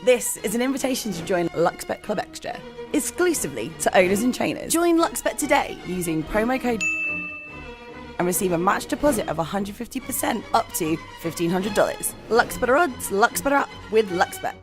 This is an invitation to join Luxbet Club Extra, exclusively to owners and trainers. Join Luxbet today using promo code and receive a match deposit of 150% up to $1,500. Luxbetter odds, Luxbetter up with Luxbet.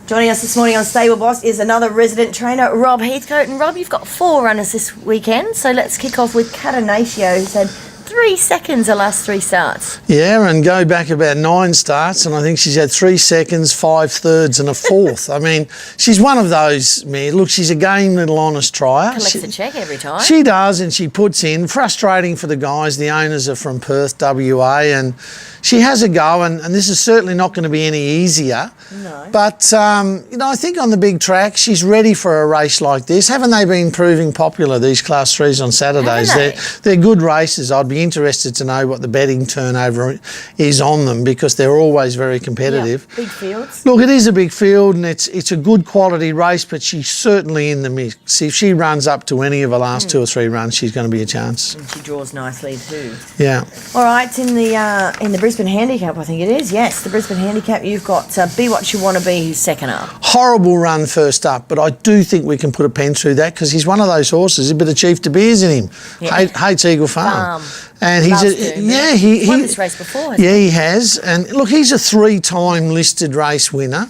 Joining us this morning on Stable Boss is another resident trainer, Rob Heathcote. And Rob, you've got 4 runners this weekend, so let's kick off with Catanatio, who's had 3 seconds the last 3 starts. Yeah, and go back about 9 starts, and I think she's had 3 seconds, 5 thirds and a fourth. I mean, she's one of those, man. Look, she's a game little honest trier. Collects a cheque every time. She does, and she puts in. Frustrating for the guys. The owners are from Perth, WA, and she has a go, and this is certainly not going to be any easier. No. But, I think on the big track, she's ready for a race like this. Haven't they been proving popular, these Class 3s on Saturdays? They're good races. I'd be interested to know what the betting turnover is on them, because they're always very competitive. Yeah, big fields. Look, it is a big field, and it's a good quality race, but she's certainly in the mix. If she runs up to any of her last 2 or 3 runs, she's going to be a chance. And she draws nicely too. Yeah. All right, in the Brisbane Handicap, I think it is. Yes, the Brisbane Handicap. You've got Be What You Want to Be, who's second up. Horrible run first up, but I do think we can put a pen through that, because he's one of those horses, a bit of Chief De Beers in him. Yeah. Hates Eagle Farm. And he's he's won this race before. Yeah, he has. And look, he's a 3-time listed race winner.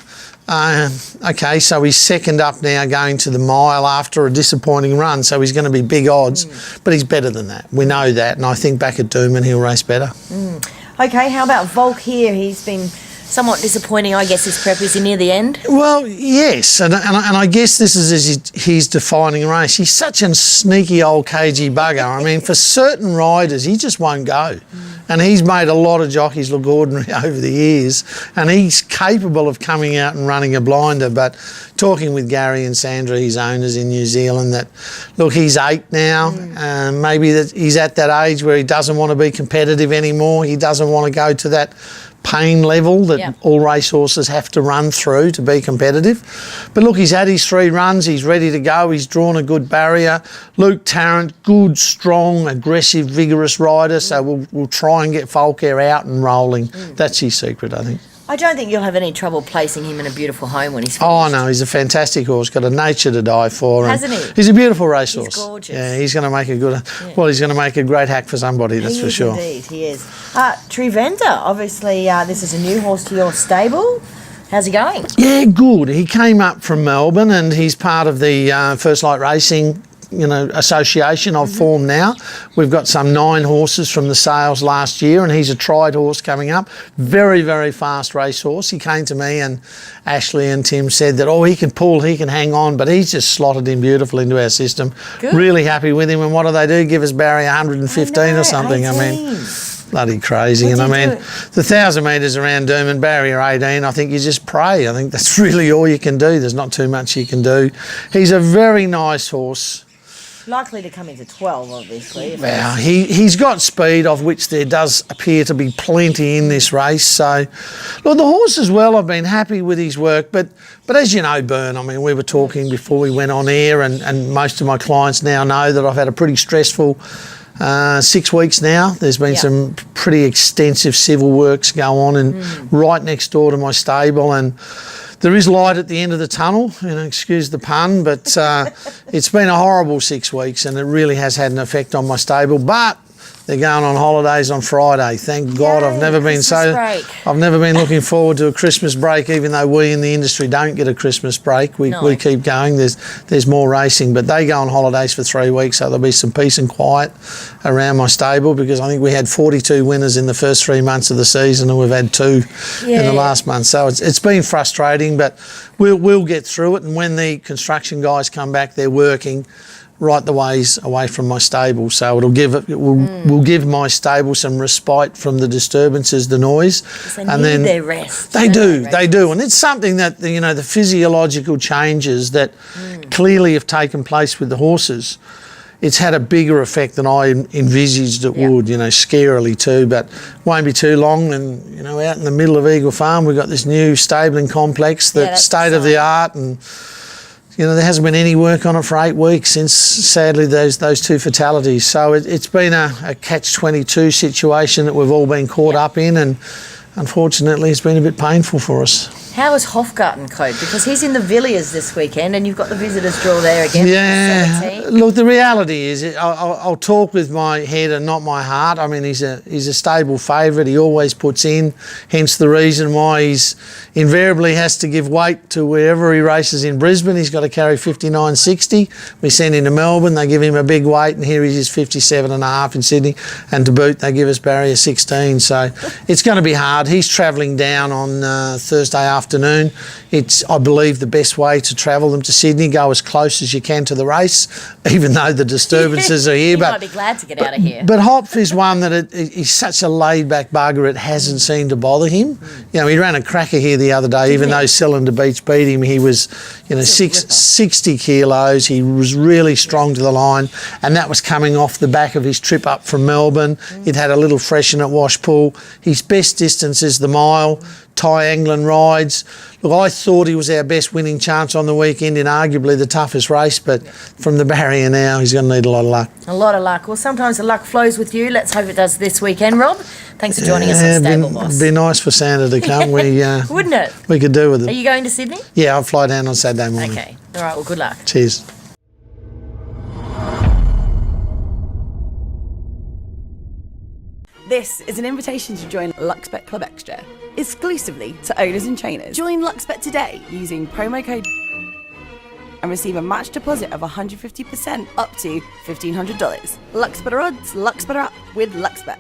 Okay, so he's second up now, going to the mile after a disappointing run, so he's going to be big odds, but he's better than that. We know that, and I think back at Doomben he'll race better. Okay, how about Volk here? He's been somewhat disappointing, I guess, his prep. Is he near the end? Well, yes, and I guess this is his defining race. He's such a sneaky old cagey bugger. I mean, for certain riders, he just won't go. And he's made a lot of jockeys look ordinary over the years, and he's capable of coming out and running a blinder. But talking with Gary and Sandra, his owners in New Zealand, that, look, he's 8 now. Maybe that he's at that age where he doesn't want to be competitive anymore. He doesn't want to go to that pain level that all racehorses have to run through to be competitive. But look, he's had his 3 runs, he's ready to go, he's drawn a good barrier. Luke Tarrant, good, strong, aggressive, vigorous rider, so we'll try and get Volker out and rolling. That's his secret, I think. I don't think you'll have any trouble placing him in a beautiful home when he's finished. Oh, no, he's a fantastic horse, got a nature to die for. Hasn't he? He's a beautiful racehorse. He's gorgeous. Yeah, he's going to make a good... Yeah. Well, he's going to make a great hack for somebody, that's for sure. Indeed, he is. Trivenda, obviously this is a new horse to your stable. How's he going? Yeah, good. He came up from Melbourne, and he's part of the First Light Racing association I've formed now. We've got some 9 horses from the sales last year, and he's a tried horse coming up. Very, very fast racehorse. He came to me, and Ashley and Tim said that, he can pull, he can hang on, but he's just slotted in beautifully into our system. Good. Really happy with him. And what do? Give us Barry 115 or something. 18. I mean, bloody crazy. And I mean, the 1,000 metres around Doomben, barrier 18, I think you just pray. I think that's really all you can do. There's not too much you can do. He's a very nice horse. Likely to come into 12, obviously. Well, he's got speed, of which there does appear to be plenty in this race. So, look, the horse as well, I've been happy with his work. But as you know, Bern, I mean, we were talking before we went on air, and most of my clients now know that I've had a pretty stressful 6 weeks now. There's been some pretty extensive civil works go on and right next door to my stable, and there is light at the end of the tunnel, excuse the pun, but it's been a horrible 6 weeks, and it really has had an effect on my stable. But they're going on holidays on Friday. Thank God. I've never been looking forward to a Christmas break, even though we in the industry don't get a Christmas break. We keep going. There's more racing, but they go on holidays for 3 weeks, so there'll be some peace and quiet around my stable, because I think we had 42 winners in the first 3 months of the season, and we've had 2 in the last month. So it's been frustrating, but we'll get through it. And when the construction guys come back, they're working right the ways away from my stable, so will give my stable some respite from the disturbances, the noise, and then their rest. They do, and it's something that the physiological changes that clearly have taken place with the horses. It's had a bigger effect than I envisaged it would, scarily too, but won't be too long. And, out in the middle of Eagle Farm, we've got this new stabling complex that's state of the art, and there hasn't been any work on it for 8 weeks since, sadly, those two fatalities. So it's been a catch-22 situation that we've all been caught up in, and unfortunately it's been a bit painful for us. How is Heathcote coped? Because he's in the Villiers this weekend and you've got the visitors draw there again. Yeah, 17. look, the reality is I'll talk with my head and not my heart. I mean, he's a stable favourite. He always puts in, hence the reason why he's invariably has to give weight to wherever he races in Brisbane. He's got to carry 59.60. We send him to Melbourne, they give him a big weight, and here he is 57.5 in Sydney, and to boot they give us barrier 16. So it's going to be hard. He's travelling down on Thursday afternoon. It's, I believe, the best way to travel them to Sydney. Go as close as you can to the race, even though the disturbances are here. You might be glad to get out of here. But Hopf is one that he's such a laid-back bugger, it hasn't seemed to bother him. He ran a cracker here the other day, even though Cylinder Beach beat him. He was, 60 kilos. He was really strong to the line, and that was coming off the back of his trip up from Melbourne. He'd had a little freshen at Washpool. His best distance is the mile. Ty Anglin rides. Look, I thought he was our best winning chance on the weekend in arguably the toughest race, but from the barrier now, he's going to need a lot of luck. A lot of luck. Well, sometimes the luck flows with you. Let's hope it does this weekend, Rob. Thanks for joining us on Stable Boss. It'd be nice for Santa to come. Wouldn't it? We could do with it. Are you going to Sydney? Yeah, I'll fly down on Saturday morning. Okay. All right, well, good luck. Cheers. This is an invitation to join Luxbet Club Extra, exclusively to owners and trainers. Join Luxbet today using promo code and receive a match deposit of 150% up to $1,500. Luxbet odds, Luxbet up with Luxbet.